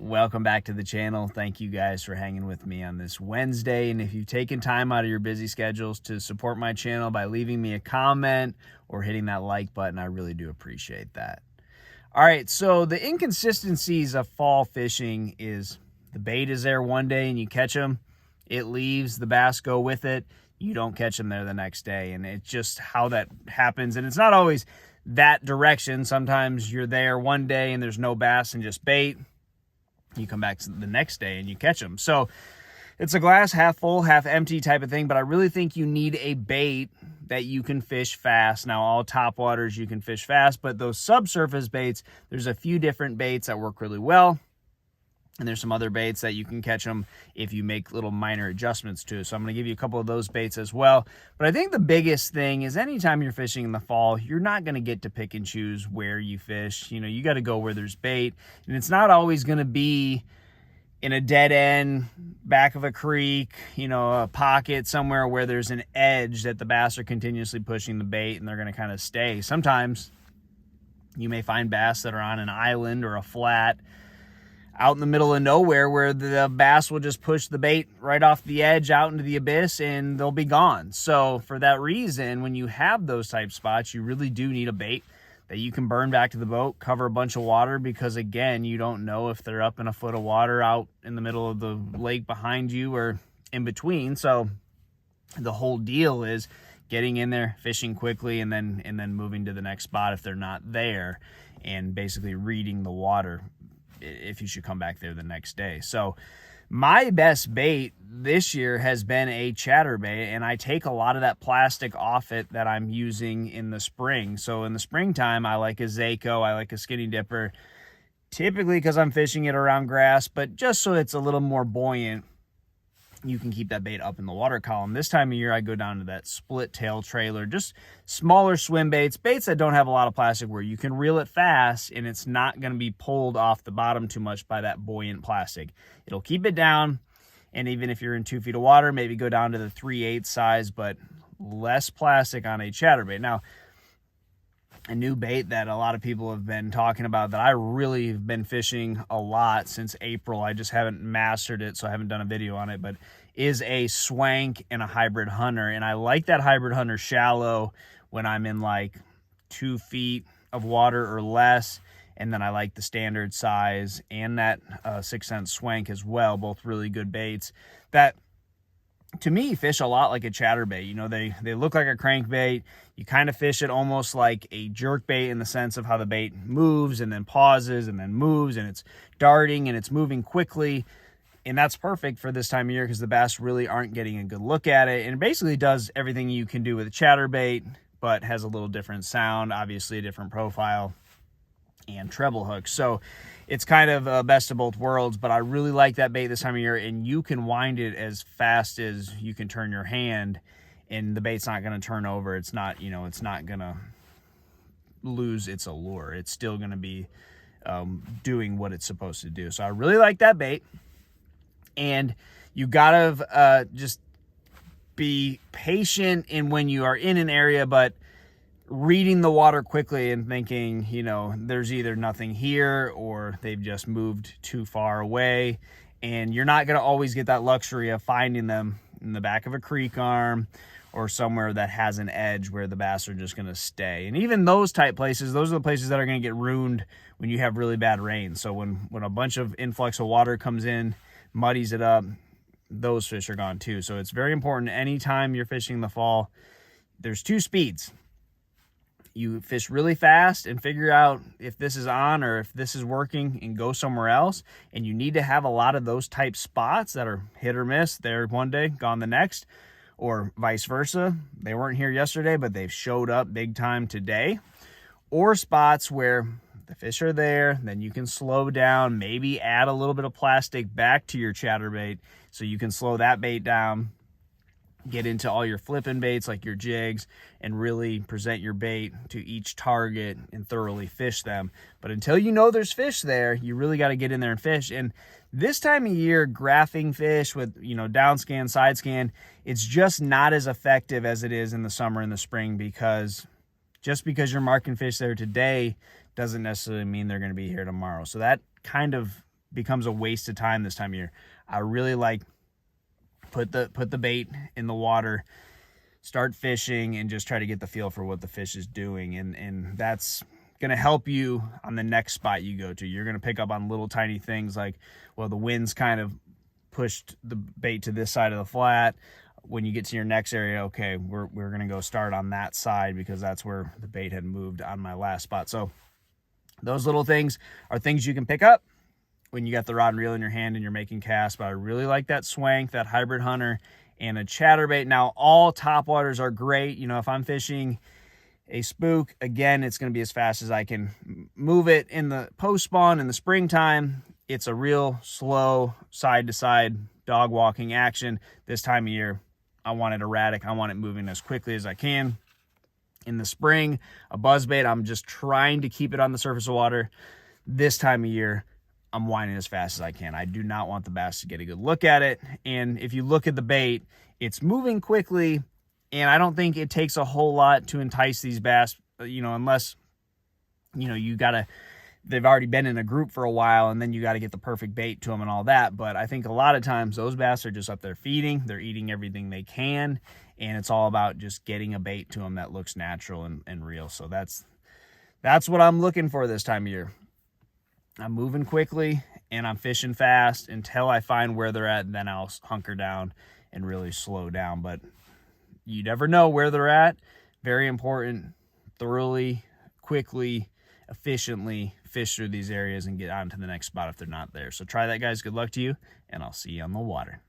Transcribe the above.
Welcome back to the channel. Thank you guys for hanging with me on this Wednesday. And if you've taken time out of your busy schedules to support my channel by leaving me a comment or hitting that like button, I really do appreciate that. All right, so the inconsistencies of fall fishing is the bait is there one day and you catch them, it leaves, the bass go with it, you don't catch them there the next day. And it's just how that happens. And it's not always that direction. Sometimes you're there one day and there's no bass and just bait. You come back the next day and you catch them. So it's a glass half full, half empty type of thing, but I really think you need a bait that you can fish fast. Now, all top waters you can fish fast, but those subsurface baits, there's a few different baits that work really well. And there's some other baits that you can catch them if you make little minor adjustments to. So I'm going to give you a couple of those baits as well. But I think the biggest thing is anytime you're fishing in the fall, you're not going to get to pick and choose where you fish. You know, you got to go where there's bait. And it's not always going to be in a dead end, back of a creek, you know, a pocket somewhere where there's an edge that the bass are continuously pushing the bait and they're going to kind of stay. Sometimes you may find bass that are on an island or a flat out in the middle of nowhere where the bass will just push the bait right off the edge out into the abyss and they'll be gone. So for that reason, when you have those type spots, you really do need a bait that you can burn back to the boat, cover a bunch of water, because again, you don't know if they're up in a foot of water out in the middle of the lake behind you or in between. So the whole deal is getting in there, fishing quickly, and then moving to the next spot if they're not there, and basically reading the water if you should come back there the next day. So my best bait this year has been a chatterbait, and I take a lot of that plastic off it that I'm using in the spring. So in the springtime, I like a Zako, I like a skinny dipper, typically because I'm fishing it around grass, but just so it's a little more buoyant, you can keep that bait up in the water column. This time of year, I go down to that split tail trailer, just smaller swim baits that don't have a lot of plastic where you can reel it fast and it's not going to be pulled off the bottom too much by that buoyant plastic. It'll keep it down. And even if you're in 2 feet of water, maybe go down to the 3/8 size, but less plastic on a chatterbait. Now, a new bait that a lot of people have been talking about that I really have been fishing a lot since April, I just haven't mastered it, so I haven't done a video on it, but is a swank and a hybrid hunter. And I like that hybrid hunter shallow when I'm in like 2 feet of water or less. And then I like the standard size and that 6 cent swank as well, both really good baits that to me fish a lot like a chatterbait. You know, they look like a crankbait. You kind of fish it almost like a jerkbait in the sense of how the bait moves and then pauses and then moves, and it's darting and it's moving quickly. And that's perfect for this time of year because the bass really aren't getting a good look at it. And it basically does everything you can do with a chatterbait, but has a little different sound, obviously a different profile, and treble hook. So it's kind of best of both worlds, but I really like that bait this time of year, and you can wind it as fast as you can turn your hand and the bait's not going to turn over. It's not, you know, it's not going to lose its allure. It's still going to be doing what it's supposed to do. So I really like that bait, and you gotta just be patient in when you are in an area, but reading the water quickly and thinking, you know, there's either nothing here or they've just moved too far away. And you're not going to always get that luxury of finding them in the back of a creek arm or somewhere that has an edge where the bass are just going to stay. And even those type places, those are the places that are going to get ruined when you have really bad rain. So when a bunch of influx of water comes in, muddies it up, those fish are gone too. So it's very important anytime you're fishing in the fall, there's 2 speeds. You fish really fast and figure out if this is on or if this is working and go somewhere else. And you need to have a lot of those type spots that are hit or miss. They're one day, gone the next, or vice versa. They weren't here yesterday, but they've showed up big time today. Or spots where the fish are there, then you can slow down, maybe add a little bit of plastic back to your chatterbait so you can slow that bait down, get into all your flipping baits like your jigs, and really present your bait to each target and thoroughly fish them. But until you know there's fish there, you really got to get in there and fish. And this time of year, graphing fish with, you know, down scan, side scan, it's just not as effective as it is in the summer and the spring, because just because you're marking fish there today doesn't necessarily mean they're going to be here tomorrow. So that kind of becomes a waste of time this time of year. I really like put the bait in the water, start fishing, and just try to get the feel for what the fish is doing. And that's going to help you on the next spot you go to. You're going to pick up on little tiny things like, well, the wind's kind of pushed the bait to this side of the flat. When you get to your next area, okay, we're going to go start on that side because that's where the bait had moved on my last spot. So those little things are things you can pick up when you got the rod and reel in your hand and you're making casts. But I really like that Swank, that Hybrid Hunter, and a Chatterbait. Now, all topwaters are great. You know, if I'm fishing a spook, again, it's going to be as fast as I can move it. In the post spawn in the springtime, it's a real slow side-to-side dog walking action. This time of year, I want it erratic. I want it moving as quickly as I can. In the spring, a buzzbait, I'm just trying to keep it on the surface of water. This time of year, I'm winding as fast as I can. I do not want the bass to get a good look at it. And if you look at the bait, it's moving quickly, and I don't think it takes a whole lot to entice these bass, you know, unless, you know, they've already been in a group for a while, and then you got to get the perfect bait to them and all that. But I think a lot of times those bass are just up there feeding. They're eating everything they can, and it's all about just getting a bait to them that looks natural and real. So that's what I'm looking for this time of year. I'm moving quickly and I'm fishing fast until I find where they're at, and then I'll hunker down and really slow down. But you never know where they're at. Very important. Thoroughly, quickly, efficiently fish through these areas and get on to the next spot if they're not there. So try that, guys. Good luck to you, and I'll see you on the water.